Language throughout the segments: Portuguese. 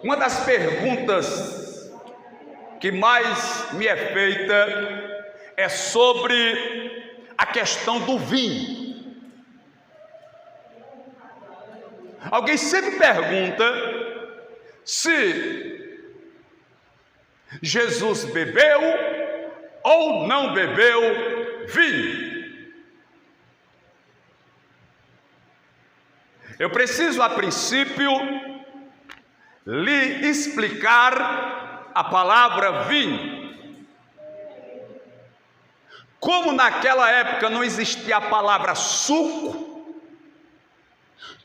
Uma das perguntas que mais me é feita é sobre a questão do vinho. Alguém sempre pergunta se Jesus bebeu ou não bebeu vinho. Eu preciso, a princípio, lhe explicar a palavra vinho. Como naquela época não existia a palavra suco,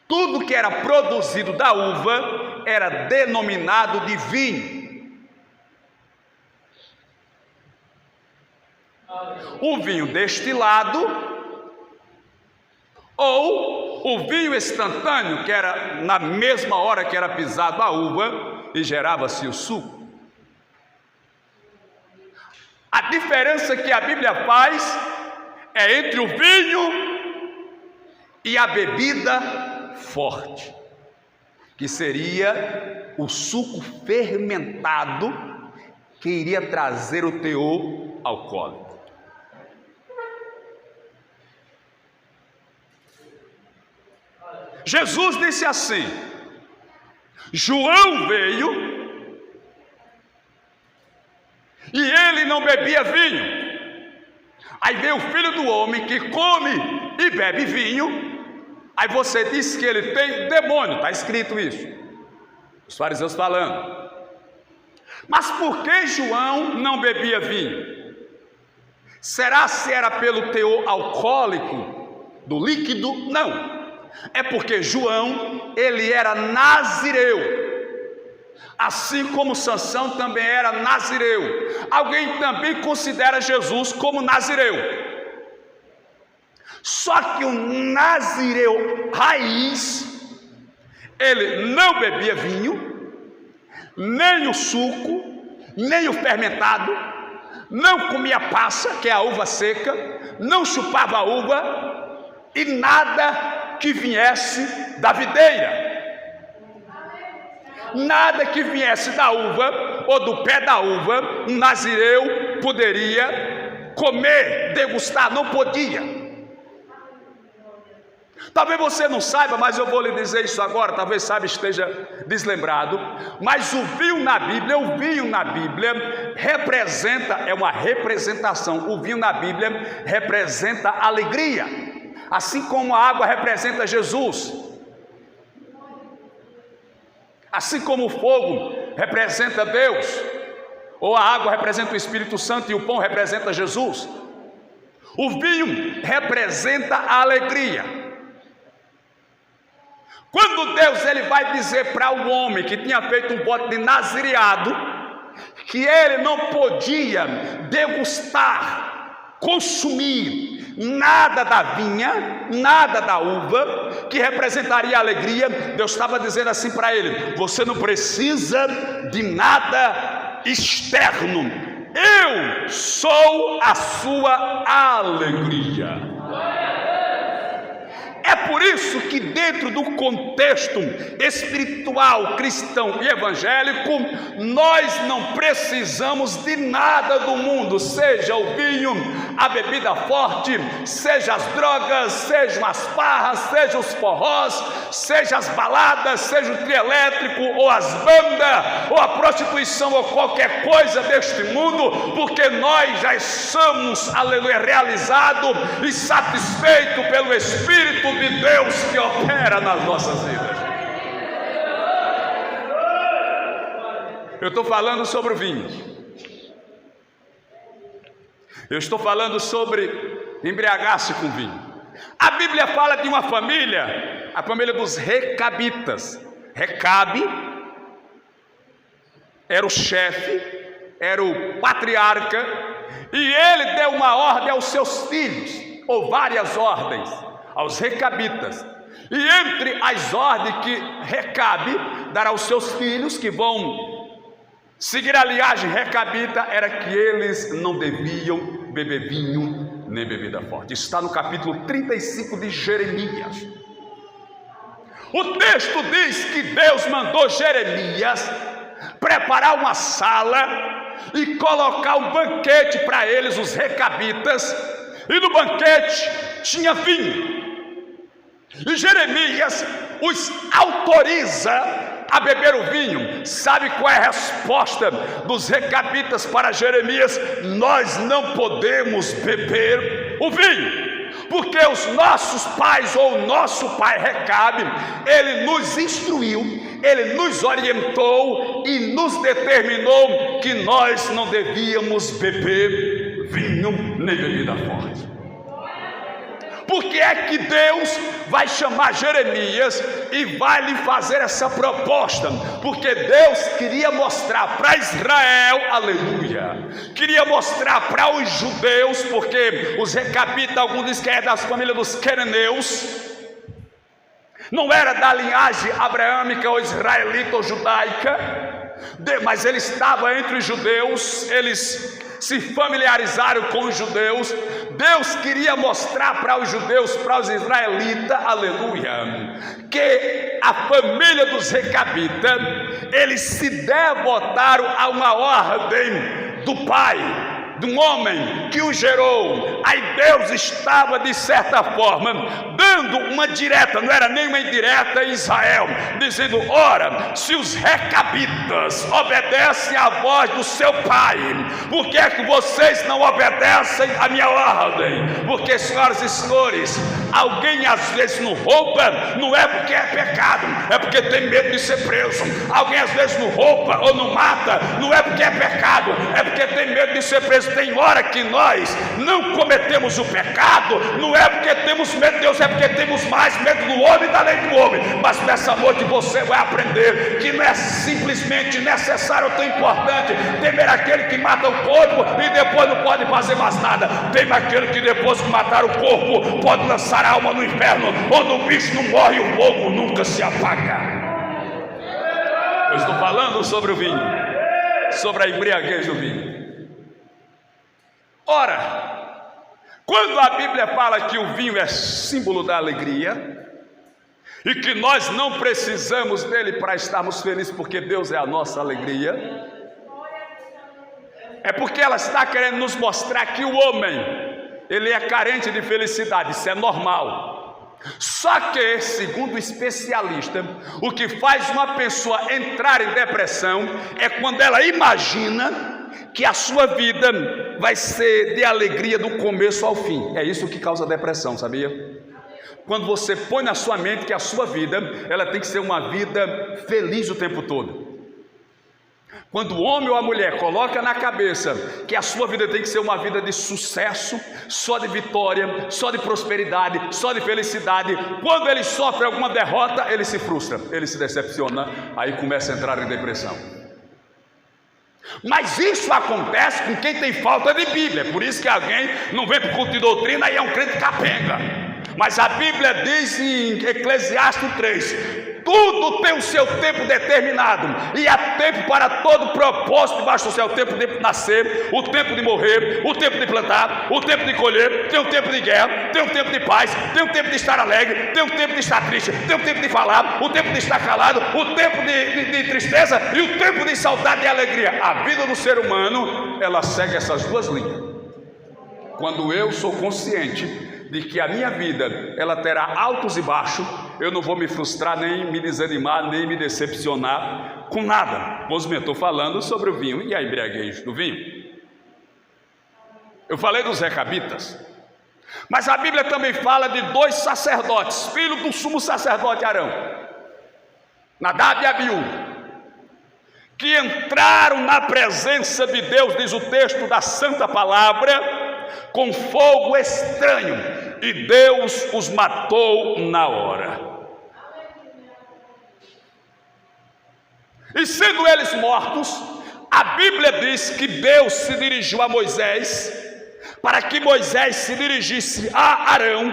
tudo que era produzido da uva era denominado de vinho. O vinho destilado ou o vinho instantâneo, que era na mesma hora que era pisado a uva e gerava-se o suco. A diferença que a Bíblia faz é entre o vinho e a bebida forte, que seria o suco fermentado que iria trazer o teor alcoólico. Jesus disse assim: João veio e ele não bebia vinho. Aí veio o Filho do Homem que come e bebe vinho. Aí você diz que ele tem demônio, está escrito isso, os fariseus falando. Mas por que João não bebia vinho? Será se era pelo teor alcoólico do líquido? Não. É porque João, ele era nazireu, assim como Sansão também era nazireu. Alguém também considera Jesus como nazireu. Só que o nazireu raiz, ele não bebia vinho, nem o suco, nem o fermentado, não comia passa, que é a uva seca, não chupava a uva e nada que viesse da videira. Nada que viesse da uva ou do pé da uva, um nazireu poderia comer, degustar, não podia. Talvez você não saiba, mas eu vou lhe dizer isso agora, talvez saiba, esteja deslembrado, mas o vinho na Bíblia representa, é uma representação, o vinho na Bíblia representa alegria, assim como a água representa Jesus, assim como o fogo representa Deus, ou a água representa o Espírito Santo e o pão representa Jesus. O vinho representa a alegria. Quando Deus ele vai dizer para o homem que tinha feito um voto de nazireado, que ele não podia degustar, consumir nada da vinha, nada da uva, que representaria alegria, Deus estava dizendo assim para ele: você não precisa de nada externo, eu sou a sua alegria. É por isso que dentro do contexto espiritual, cristão e evangélico, nós não precisamos de nada do mundo, seja o vinho, a bebida forte, seja as drogas, sejam as farras, sejam os forrós, sejam as baladas, seja o trio elétrico, ou as bandas, ou a prostituição, ou qualquer coisa deste mundo, porque nós já somos, aleluia, realizados e satisfeitos pelo Espírito de Deus que opera nas nossas vidas. Eu estou falando sobre o vinho. Eu estou falando sobre embriagar-se com vinho. A Bíblia fala de uma família, a família dos Recabitas. Recabe era o chefe, era o patriarca, e ele deu uma ordem aos seus filhos, ou várias ordens, aos Recabitas. E entre as ordens que Recabe dará aos seus filhos, que vão seguir a linhagem Recabita, era que eles não deviam beber vinho nem bebida forte. Isso está no capítulo 35 de Jeremias. O texto diz que Deus mandou Jeremias preparar uma sala e colocar um banquete para eles, os recabitas, e no banquete tinha vinho. E Jeremias os autoriza a beber o vinho. Sabe qual é a resposta dos recabitas para Jeremias? Nós não podemos beber o vinho, porque os nossos pais, ou o nosso pai Recabe, ele nos instruiu, ele nos orientou e nos determinou que nós não devíamos beber vinho nem bebida forte. Por que é que Deus vai chamar Jeremias e vai lhe fazer essa proposta? Porque Deus queria mostrar para Israel, aleluia, queria mostrar para os judeus, porque os recabitas, alguns dizem que é das famílias dos quereneus, não era da linhagem abraâmica ou israelita ou judaica, mas ele estava entre os judeus, eles se familiarizaram com os judeus. Deus queria mostrar para os judeus, para os israelitas, aleluia, que a família dos recabitas, eles se devotaram a uma ordem do pai, de um homem que o gerou. Aí Deus estava, de certa forma, dando uma direta, não era nem uma indireta, em Israel, dizendo: ora, se os recabitas obedecem à voz do seu pai, por que é que vocês não obedecem à minha ordem? Porque, senhoras e senhores, alguém às vezes não rouba, não é porque é pecado, é porque tem medo de ser preso. Alguém às vezes não rouba ou não mata, não é porque é pecado, é porque tem medo de ser preso. Tem hora que nós não cometemos o pecado, não é porque temos medo de Deus, é porque temos mais medo do homem e da lei do homem. Mas nessa noite você vai aprender que não é simplesmente necessário ou tão importante temer aquele que mata o corpo e depois não pode fazer mais nada. Teme aquele que depois que matar o corpo pode lançar a alma no inferno, onde o bicho não morre e o fogo nunca se apaga. Eu estou falando sobre o vinho, sobre a embriaguez do vinho. Ora, quando a Bíblia fala que o vinho é símbolo da alegria e que nós não precisamos dele para estarmos felizes, porque Deus é a nossa alegria, é porque ela está querendo nos mostrar que o homem, ele é carente de felicidade. Isso é normal. Só que, segundo o especialista, o que faz uma pessoa entrar em depressão é quando ela imagina que a sua vida vai ser de alegria do começo ao fim. É isso que causa depressão, sabia? Quando você põe na sua mente que a sua vida, ela tem que ser uma vida feliz o tempo todo. Quando o homem ou a mulher coloca na cabeça que a sua vida tem que ser uma vida de sucesso, só de vitória, só de prosperidade, só de felicidade, quando ele sofre alguma derrota, ele se frustra, ele se decepciona, aí começa a entrar em depressão. Mas isso acontece com quem tem falta de Bíblia. Por isso que alguém não vem para o culto de doutrina e é um crente capenga. Mas a Bíblia diz em Eclesiastes 3: tudo tem o seu tempo determinado, e há tempo para todo propósito debaixo do céu. O tempo de nascer, o tempo de morrer, o tempo de plantar, o tempo de colher. Tem o tempo de guerra, tem o tempo de paz, tem o tempo de estar alegre, tem o tempo de estar triste, tem o tempo de falar, o tempo de estar calado, o tempo de tristeza e o tempo de saudade e alegria. A vida do ser humano, ela segue essas duas linhas. Quando eu sou consciente de que a minha vida, ela terá altos e baixos, eu não vou me frustrar, nem me desanimar, nem me decepcionar com nada. Pois bem, eu estou falando sobre o vinho e a embriaguez do vinho. Eu falei dos recabitas, mas a Bíblia também fala de dois sacerdotes, filhos do sumo sacerdote Arão, Nadab e Abiú, que entraram na presença de Deus, diz o texto da Santa Palavra, com fogo estranho, e Deus os matou na hora. E sendo eles mortos, a Bíblia diz que Deus se dirigiu a Moisés, para que Moisés se dirigisse a Arão,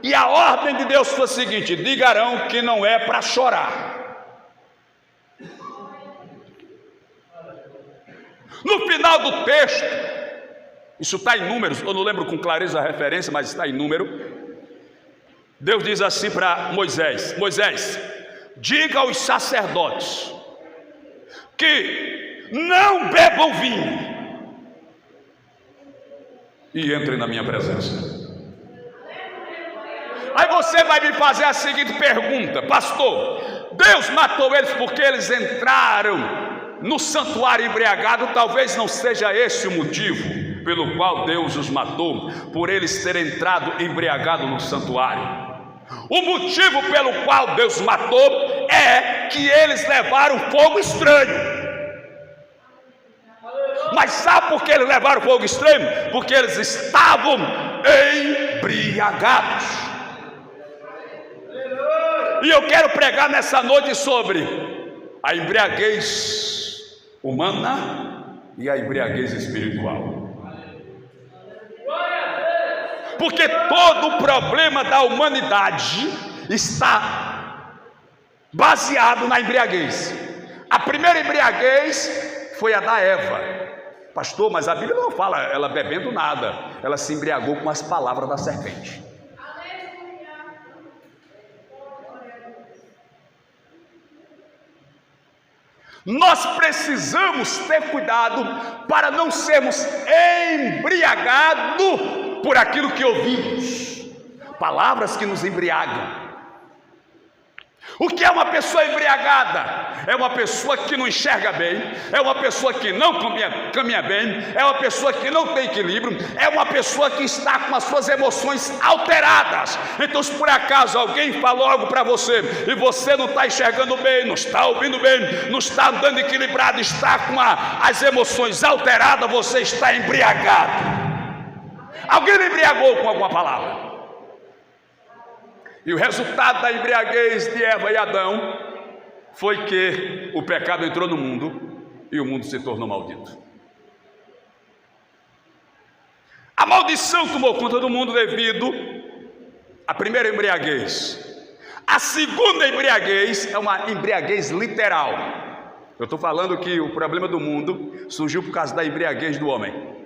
e a ordem de Deus foi a seguinte: diga a Arão que não é para chorar. No final do texto, isso está em Números, eu não lembro com clareza a referência, mas está em Número, Deus diz assim para Moisés: Moisés, diga aos sacerdotes que não bebam vinho e entrem na minha presença. Aí você vai me fazer a seguinte pergunta: pastor, Deus matou eles porque eles entraram no santuário embriagado? Talvez não seja esse o motivo pelo qual Deus os matou, por eles terem entrado embriagado no santuário. O motivo pelo qual Deus matou é que eles levaram fogo estranho. Mas sabe por que eles levaram fogo estranho? Porque eles estavam embriagados. E eu quero pregar nessa noite sobre a embriaguez humana e a embriaguez espiritual. Porque todo o problema da humanidade está baseado na embriaguez. A primeira embriaguez foi a da Eva. Pastor, mas a Bíblia não fala ela bebendo nada. Ela se embriagou com as palavras da serpente. Nós precisamos ter cuidado para não sermos embriagados por aquilo que ouvimos, palavras que nos embriagam. O que é uma pessoa embriagada? É uma pessoa que não enxerga bem, é uma pessoa que não caminha bem, é uma pessoa que não tem equilíbrio, é uma pessoa que está com as suas emoções alteradas. Então, se por acaso alguém falou algo para você e você não está enxergando bem, não está ouvindo bem, não está andando equilibrado, está com as emoções alteradas, você está embriagado. Alguém me embriagou com alguma palavra. E o resultado da embriaguez de Eva e Adão foi que o pecado entrou no mundo e o mundo se tornou maldito. A maldição tomou conta do mundo devido à primeira embriaguez. A segunda embriaguez é uma embriaguez literal. Eu estou falando que o problema do mundo surgiu por causa da embriaguez do homem.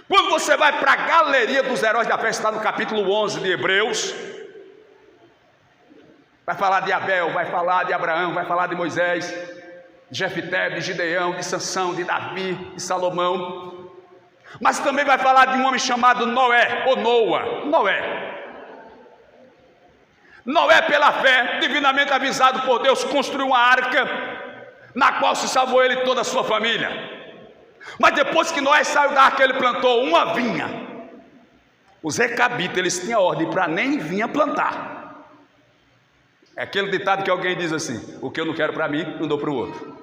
Quando você vai para a galeria dos heróis da fé, está no capítulo 11 de Hebreus, vai falar de Abel, vai falar de Abraão, vai falar de Moisés, de Jefté, de Gideão, de Sansão, de Davi, de Salomão, mas também vai falar de um homem chamado Noé, ou Noé. Noé, pela fé, divinamente avisado por Deus, construiu uma arca, na qual se salvou ele e toda a sua família. Mas depois que Noé saiu da arca, ele plantou uma vinha. Os recabitas, eles tinham ordem para nem vinha plantar. É aquele ditado que alguém diz assim: o que eu não quero para mim, não dou para o outro.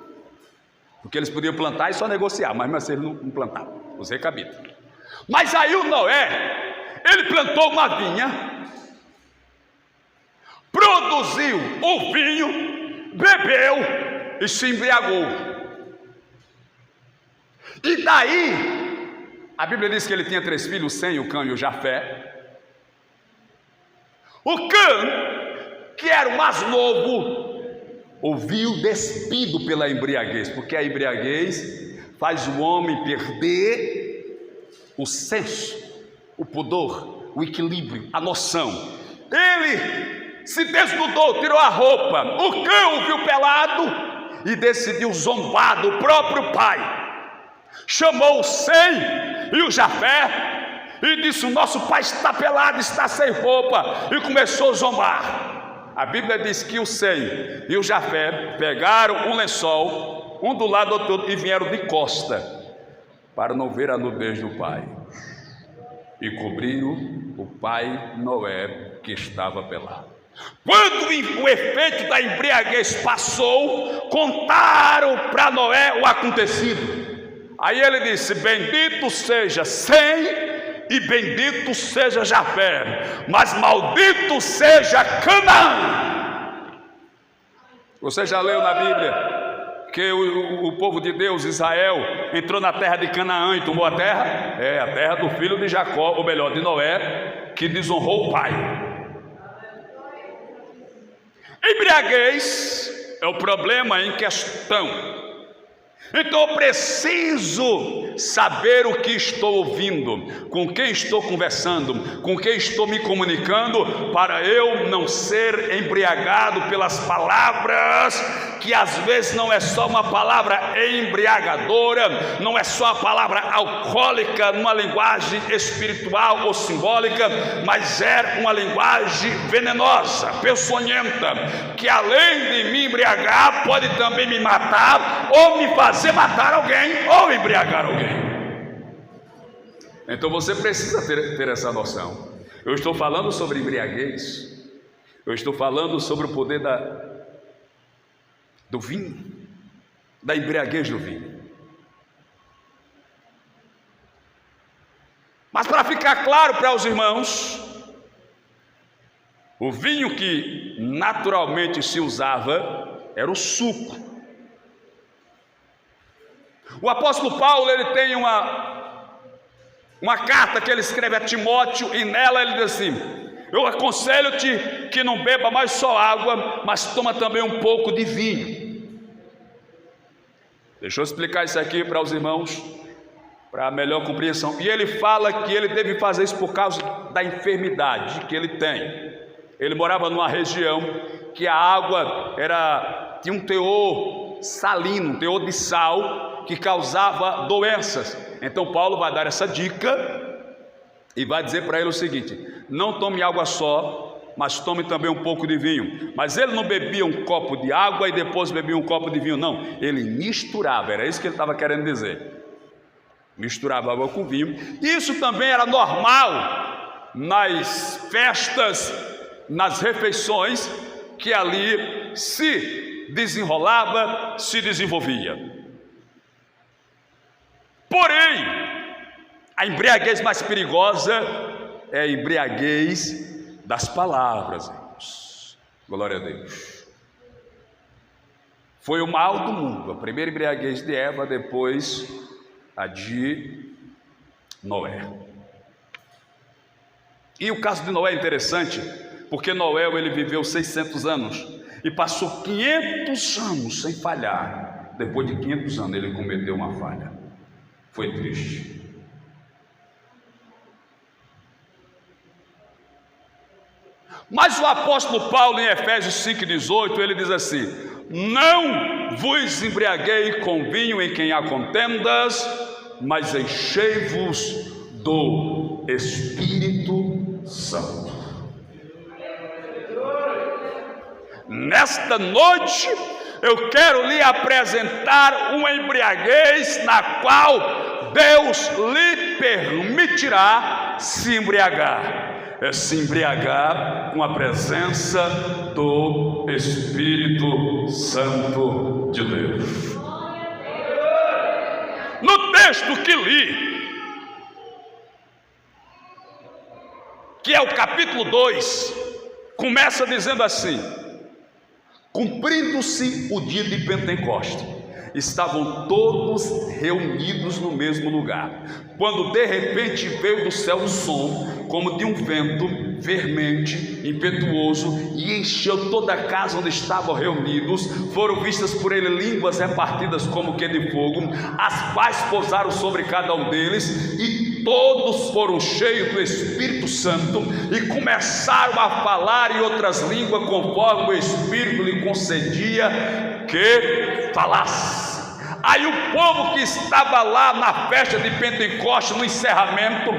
Porque eles podiam plantar e só negociar, mas eles não plantavam, os recabitas. Mas aí o Noé, ele plantou uma vinha, produziu o vinho, bebeu e se embriagou. E daí, a Bíblia diz que ele tinha 3 filhos, Sem, o Cã e o Jafé. O Cã, que era o mais novo, ouviu despido pela embriaguez, porque a embriaguez faz o homem perder o senso, o pudor, o equilíbrio, a noção. Ele se desnudou, tirou a roupa. O Cã o viu pelado e decidiu zombar do próprio pai. Chamou o Sem e o Jafé e disse: o nosso pai está pelado, está sem roupa, e começou a zombar. A Bíblia diz que o Sem e o Jafé pegaram um lençol, um do lado do outro, e vieram de costa, para não ver a nudez do pai, e cobriram o pai Noé, que estava pelado. Quando o efeito da embriaguez passou, contaram para Noé o acontecido. Aí ele disse: bendito seja Sem e bendito seja Jafé, mas maldito seja Canaã. Você já leu na Bíblia que o povo de Deus, Israel, entrou na terra de Canaã e tomou a terra? É, a terra do filho de Jacó, ou melhor, de Noé, que desonrou o pai. Embriaguez é o problema em questão. Então eu preciso saber o que estou ouvindo, com quem estou conversando, com quem estou me comunicando, para eu não ser embriagado pelas palavras, que às vezes não é só uma palavra embriagadora, não é só a palavra alcoólica numa linguagem espiritual ou simbólica, mas é uma linguagem venenosa, peçonhenta, que além de me embriagar, pode também me matar, ou me fazer matar alguém, ou embriagar alguém. Então você precisa ter essa noção. Eu estou falando sobre embriaguez, eu estou falando sobre o poder do vinho, da embriaguez do vinho. Mas para ficar claro para os irmãos, o vinho que naturalmente se usava era o suco. O apóstolo Paulo, ele tem uma carta que ele escreve a Timóteo, e nela ele diz assim: eu aconselho-te que não beba mais só água, mas toma também um pouco de vinho. Deixa eu explicar isso aqui para os irmãos, para a melhor compreensão. E ele fala que ele deve fazer isso por causa da enfermidade que ele tem. Ele morava numa região que a água tinha um teor salino, um teor de sal, que causava doenças. Então Paulo vai dar essa dica e vai dizer para ele o seguinte: não tome água só, mas tome também um pouco de vinho. Mas ele não bebia um copo de água e depois bebia um copo de vinho, não, ele misturava, era isso que ele estava querendo dizer. Misturava água com vinho. Isso também era normal nas festas, nas refeições que ali se desenrolava, se desenvolvia. Porém, a embriaguez mais perigosa é a embriaguez das palavras, irmãos. Glória a Deus. Foi o mal do mundo, a primeira embriaguez de Eva, depois a de Noé. E o caso de Noé é interessante, porque Noé, ele viveu 600 anos e passou 500 anos sem falhar. Depois de 500 anos ele cometeu uma falha. Foi triste. Mas o apóstolo Paulo, em Efésios 5,18, ele diz assim: não vos embriaguei com vinho em quem há contendas, mas enchei-vos do Espírito Santo. Nesta noite eu quero lhe apresentar uma embriaguez na qual Deus lhe permitirá se embriagar. É se embriagar com a presença do Espírito Santo de Deus. No texto que li, que é o capítulo 2, começa dizendo assim: cumprindo-se o dia de Pentecoste, estavam todos reunidos no mesmo lugar, quando de repente veio do céu um som, como de um vento veemente, impetuoso, e encheu toda a casa onde estavam reunidos. Foram vistas por ele línguas repartidas como que de fogo, as quais pousaram sobre cada um deles, e todos foram cheios do Espírito Santo, e começaram a falar em outras línguas, conforme o Espírito lhe concedia que falasse. Aí o povo que estava lá na festa de Pentecostes, no encerramento,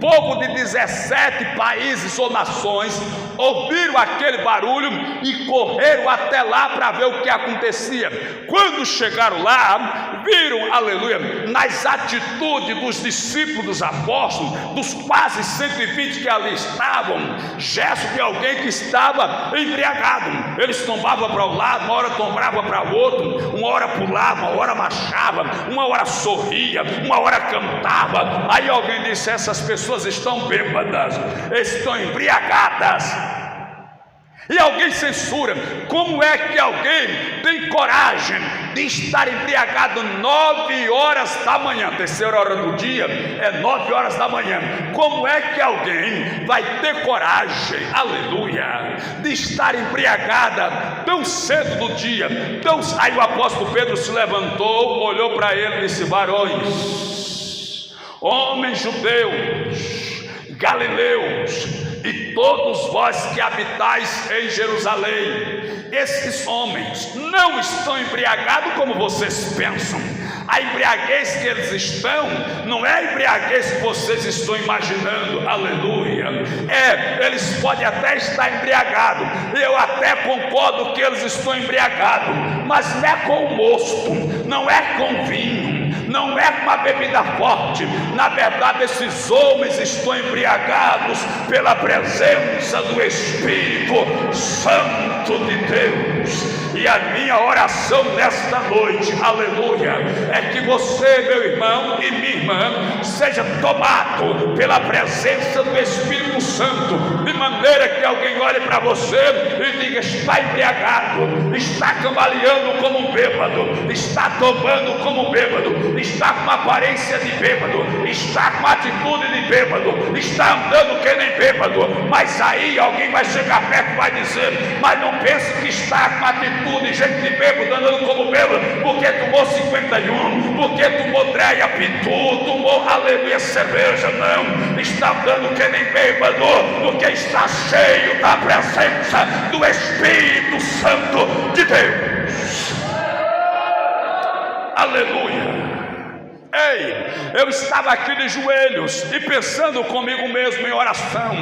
povo de 17 países ou nações, ouviram aquele barulho e correram até lá para ver o que acontecia. Quando chegaram lá, viram, aleluia, nas atitudes dos discípulos, dos apóstolos, dos quase 120 que ali estavam, gesto de alguém que estava embriagado. Eles tombavam para um lado, uma hora tombavam para o outro, uma hora pulava, uma hora marchava, uma hora sorria, uma hora cantava. Aí alguém disse: essas pessoas estão bêbadas, estão embriagadas. E alguém censura: como é que alguém tem coragem de estar embriagado 9 horas da manhã? Terceira hora do dia é 9 horas da manhã. Como é que alguém vai ter coragem, aleluia, de estar embriagada tão cedo do dia? Aí o apóstolo Pedro se levantou, olhou para ele e disse: varões, homens judeus, galileus, e todos vós que habitais em Jerusalém, esses homens não estão embriagados como vocês pensam. A embriaguez que eles estão não é a embriaguez que vocês estão imaginando, aleluia. Eles podem até estar embriagados, eu até concordo que eles estão embriagados, mas não é com o mosto, não é com vinho, não é com uma bebida forte. Na verdade, esses homens estão embriagados pela presença do Espírito Santo de Deus. E a minha oração nesta noite, aleluia, é que você, meu irmão e minha irmã, seja tomado pela presença do Espírito Santo, de maneira que alguém olhe para você e diga: está embriagado, está cambaleando como um bêbado, está tomando como um bêbado, está com uma aparência de bêbado, está com uma atitude de bêbado, está andando que nem bêbado. Mas aí alguém vai chegar perto e vai dizer: mas não pense que está com uma atitude de gente de bêbado, andando como bêbado, porque tomou 51, porque tomou dreia, pitu, tomou, aleluia, cerveja. Não, está andando que nem bêbado, porque está cheio da presença do Espírito Santo de Deus. Aleluia. Ei, eu estava aqui de joelhos e pensando comigo mesmo em oração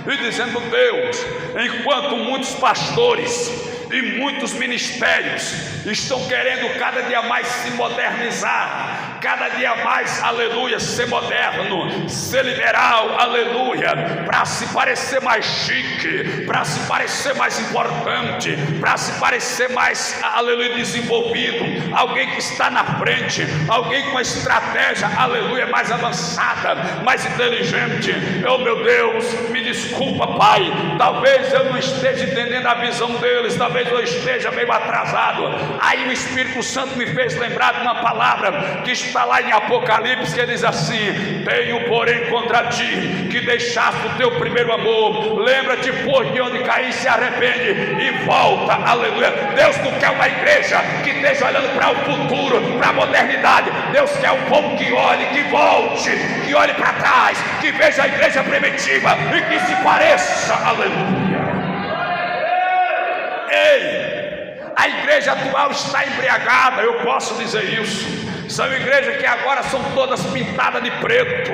e dizendo: Deus, enquanto muitos pastores e muitos ministérios estão querendo cada dia mais se modernizar, cada dia mais, aleluia, ser moderno, ser liberal, aleluia, para se parecer mais chique, para se parecer mais importante, para se parecer mais, aleluia, desenvolvido, alguém que está na frente, alguém com uma estratégia, aleluia, mais avançada, mais inteligente. Oh meu Deus, me desculpa, Pai, talvez eu não esteja entendendo a visão deles, talvez eu esteja meio atrasado. Aí o Espírito Santo me fez lembrar de uma palavra que está lá em Apocalipse, que diz assim: tenho porém contra ti que deixaste o teu primeiro amor. Lembra-te, pois, de onde caíste, se arrepende e volta, aleluia. Deus não quer uma igreja que esteja olhando para o futuro, para a modernidade. Deus quer um povo que olhe, que volte, que olhe para trás, que veja a igreja primitiva e que se pareça, aleluia. Ei, a igreja atual está embriagada, eu posso dizer isso. São igrejas que agora são todas pintadas de preto,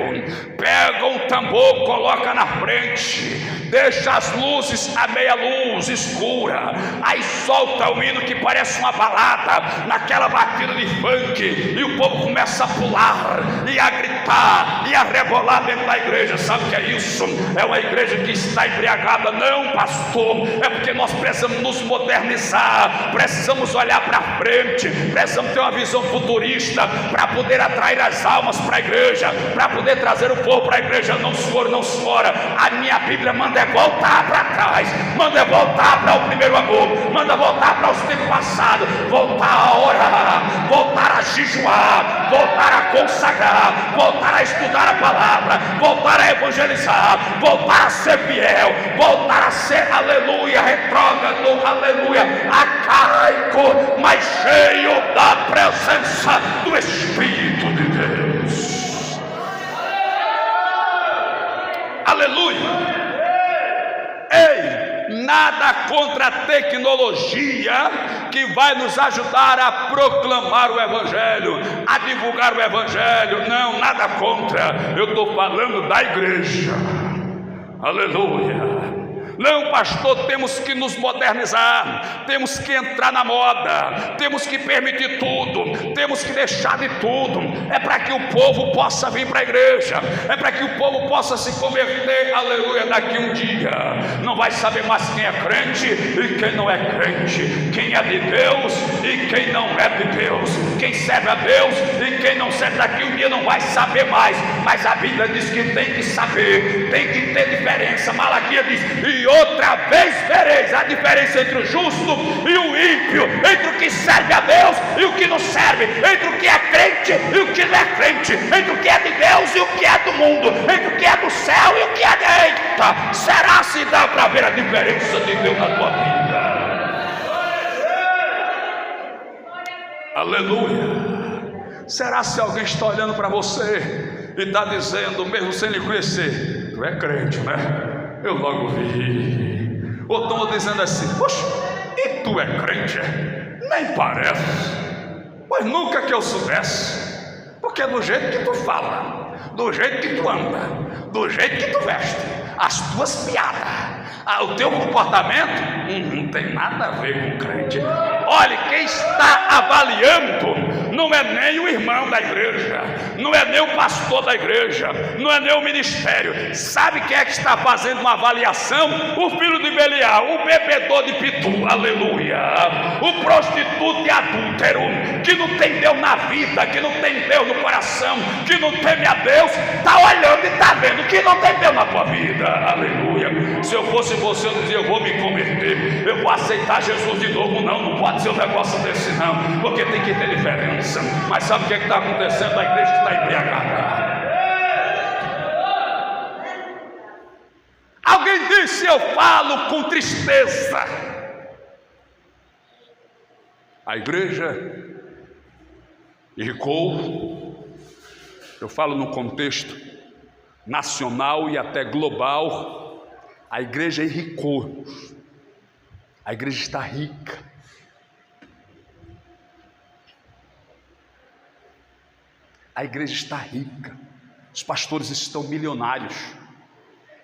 pega um tambor, coloca na frente, deixa as luzes a meia luz escura, aí solta o hino que parece uma balada, naquela batida de funk, e o povo começa a pular, e a gritar, e a rebolar dentro da igreja. Sabe o que é isso? É uma igreja que está embriagada. Não, pastor, é porque nós precisamos nos modernizar, precisamos olhar para frente, precisamos ter uma visão futurista, para poder atrair as almas para a igreja, para poder trazer o povo para a igreja. Não, senhor, não, senhora, a minha Bíblia manda é voltar para trás, manda é voltar para o primeiro amor, manda voltar para os tempos passados, voltar a orar, voltar a jejuar, voltar a consagrar, voltar a estudar a palavra, voltar a evangelizar, voltar a ser fiel, voltar a ser, aleluia, retrógrado, aleluia, arcaico, mas cheio da presença do Espírito de Deus. Aleluia. Ei, nada contra a tecnologia que vai nos ajudar a proclamar o Evangelho, a divulgar o Evangelho. Não, nada contra. Eu estou falando da igreja. Aleluia. Não, pastor, temos que nos modernizar, temos que entrar na moda, temos que permitir tudo, temos que deixar de tudo. É para que o povo possa vir para a igreja, é para que o povo possa se converter, aleluia, daqui um dia. Não vai saber mais quem é crente e quem não é crente, quem é de Deus e quem não é de Deus, quem serve a Deus e quem não serve. Daqui um dia não vai saber mais, mas a Bíblia diz que tem que saber, tem que ter diferença. Malaquias diz: e outra vez vereis a diferença entre o justo e o ímpio, entre o que serve a Deus e o que não serve, entre o que é crente e o que não é crente, entre o que é de Deus e o que é do mundo, entre o que é do céu e o que é de eita. Será se dá para ver a diferença de Deus na tua vida? Aleluia. Será se alguém está olhando para você e está dizendo, mesmo sem lhe conhecer, tu é crente, né? Eu logo vi. Ou estão dizendo assim, poxa, e tu é crente? Nem parece. Pois nunca que eu soubesse. Porque é do jeito que tu fala, do jeito que tu anda, do jeito que tu veste, as tuas piadas, o teu comportamento não tem nada a ver com crente. Olha, quem está avaliando não é nem o irmão da igreja, não é nem o pastor da igreja, não é nem o ministério. Sabe quem é que está fazendo uma avaliação? O filho de Belial, o bebedor de pitu, aleluia, o prostituto e adúltero, que não tem Deus na vida, que não tem Deus no coração, que não teme a Deus, está olhando e está vendo que não tem Deus na tua vida, aleluia. Se eu fosse você, eu dizia, eu vou me converter, eu vou aceitar Jesus de novo. Não pode ser um negócio desse não, porque tem que ter diferença. Mas sabe o que está acontecendo? A igreja está embriagada. Alguém disse, eu falo com tristeza. A igreja enricou. Eu falo no contexto nacional e até global. A igreja enricou. A igreja está rica. A igreja está rica. Os pastores estão milionários.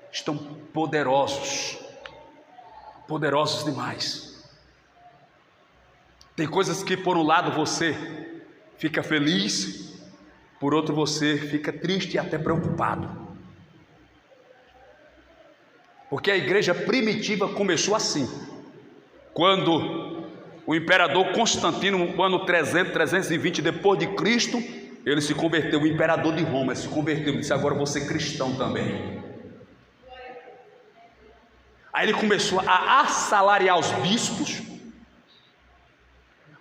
Estão poderosos. Poderosos demais. Tem coisas que por um lado você fica feliz, por outro você fica triste e até preocupado. Porque a igreja primitiva começou assim. Quando o imperador Constantino, no ano 320 depois de Cristo, ele se converteu, o imperador de Roma, ele se converteu e disse, agora vou ser cristão também. Aí ele começou a assalariar os bispos.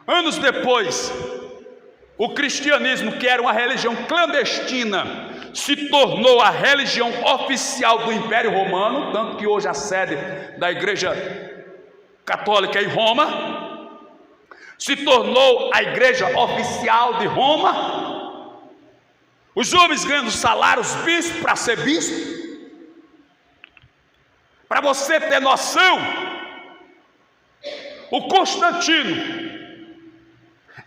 Anos depois, o cristianismo, que era uma religião clandestina, se tornou a religião oficial do Império Romano, tanto que hoje a sede da igreja católica em Roma, se tornou a igreja oficial de Roma. Os homens ganhando salário, os bispos para ser bispo. Para você ter noção, o Constantino,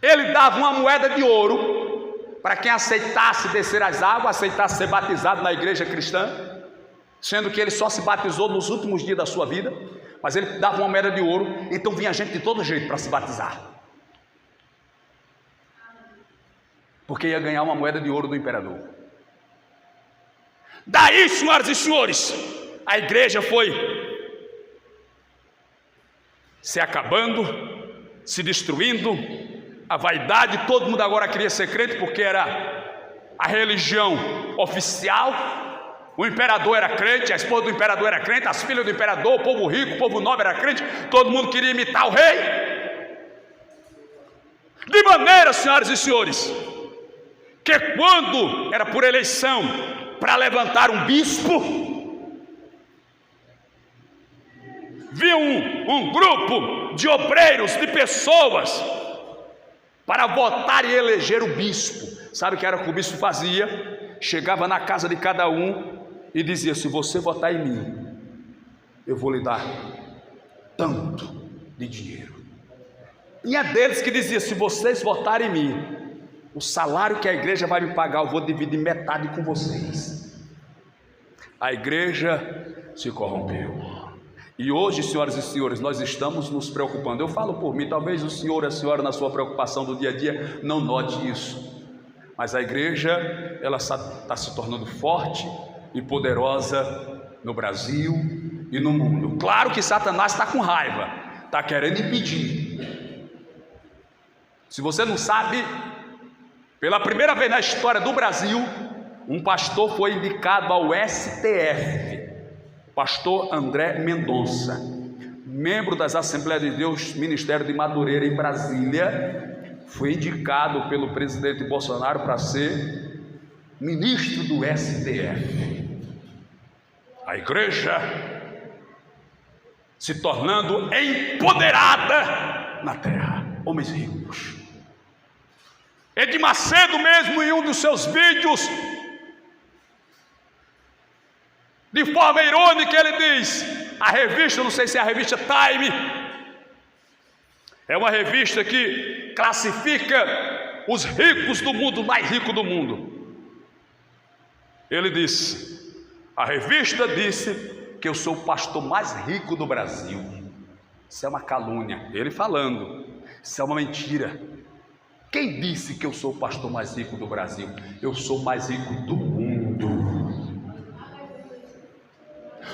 ele dava uma moeda de ouro para quem aceitasse descer as águas, aceitasse ser batizado na igreja cristã, sendo que ele só se batizou nos últimos dias da sua vida, mas ele dava uma moeda de ouro, então vinha gente de todo jeito para se batizar, porque ia ganhar uma moeda de ouro do imperador. Daí, senhoras e senhores, a igreja foi se acabando, se destruindo. A vaidade, todo mundo agora queria ser crente porque era a religião oficial. O imperador era crente, a esposa do imperador era crente, as filhas do imperador, o povo rico, o povo nobre era crente, todo mundo queria imitar o rei. De maneira, senhoras e senhores, que quando era por eleição para levantar um bispo, vinha um grupo de obreiros, de pessoas, para votar e eleger o bispo. Sabe o que era que o bispo fazia? Chegava na casa de cada um e dizia, se você votar em mim, eu vou lhe dar tanto de dinheiro. E é deles que dizia, se vocês votarem em mim, o salário que a igreja vai me pagar, eu vou dividir metade com vocês. A igreja se corrompeu. E hoje, senhoras e senhores, nós estamos nos preocupando. Eu falo por mim, talvez o senhor e a senhora, na sua preocupação do dia a dia, não note isso. Mas a igreja, ela está se tornando forte e poderosa no Brasil e no mundo. Claro que Satanás está com raiva, está querendo impedir. Se você não sabe, pela primeira vez na história do Brasil, um pastor foi indicado ao STF. Pastor André Mendonça, membro das Assembleias de Deus, Ministério de Madureira em Brasília, foi indicado pelo presidente Bolsonaro para ser ministro do STF. A igreja se tornando empoderada na terra. Homens ricos. Edir Macedo mesmo, em um dos seus vídeos, de forma irônica, ele diz: a revista, não sei se é a revista Time, é uma revista que classifica os ricos do mundo, o mais rico do mundo. Ele disse: a revista disse que eu sou o pastor mais rico do Brasil. Isso é uma calúnia. Ele falando, isso é uma mentira. Quem disse que eu sou o pastor mais rico do Brasil? Eu sou o mais rico do mundo.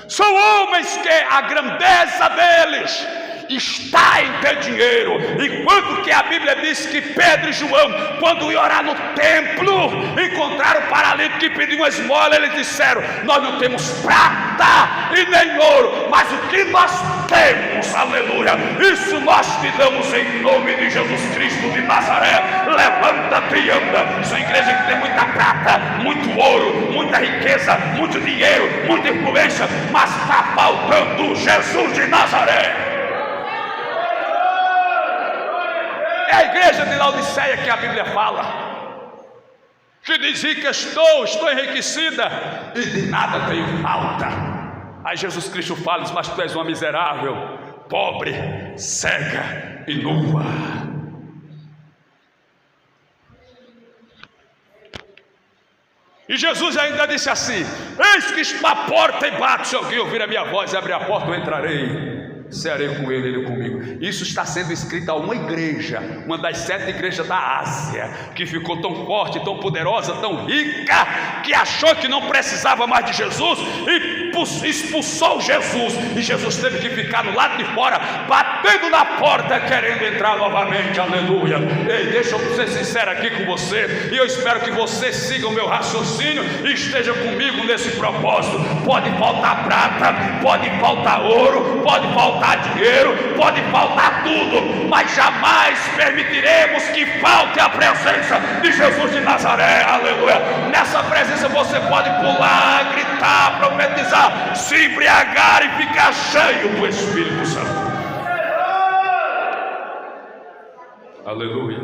São homens que a grandeza deles está em ter dinheiro, enquanto que a Bíblia diz que Pedro e João, quando iam orar no templo, encontraram o paralítico que pediu uma esmola. Eles disseram: nós não temos prata e nem ouro, mas o que nós temos, aleluia, isso nós te damos em nome de Jesus Cristo de Nazaré. Levanta-te e anda. Sua igreja que tem muita prata, muito ouro, muita riqueza, muito dinheiro, muita influência, mas está faltando Jesus de Nazaré. É a igreja de Laodiceia que a Bíblia fala, que dizia que estou enriquecida e de nada tenho falta. Aí Jesus Cristo fala: mas tu és uma miserável, pobre, cega e nua. E Jesus ainda disse assim: eis que estou à porta e bato, se alguém ouvir a minha voz e abrir a porta, eu entrarei, cearei com ele, ele comigo. Isso está sendo escrito a uma igreja, uma das 7 igrejas da Ásia, que ficou tão forte, tão poderosa, tão rica, que achou que não precisava mais de Jesus e expulsou Jesus. E Jesus teve que ficar do lado de fora, batendo na porta, querendo entrar novamente. Aleluia. Ei, deixa eu ser sincero aqui com você, e eu espero que você siga o meu raciocínio e esteja comigo nesse propósito. Pode faltar prata, pode faltar ouro, pode faltar dinheiro, pode faltar tudo, mas jamais permitiremos que falte a presença de Jesus de Nazaré. Aleluia. Nessa presença você pode pular, gritar, profetizar, se embriagar e ficar cheio do Espírito Santo. Aleluia.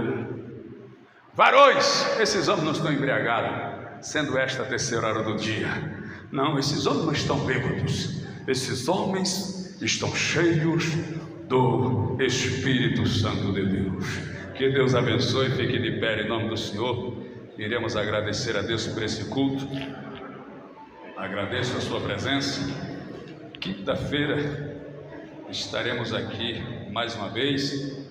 Varões, esses homens não estão embriagados, sendo esta a terceira hora do dia. Não, esses homens não estão bêbados. Esses homens estão cheios do Espírito Santo de Deus. Que Deus abençoe, fique de pé em nome do Senhor. Iremos agradecer a Deus por esse culto. Agradeço a sua presença. Quinta-feira estaremos aqui mais uma vez.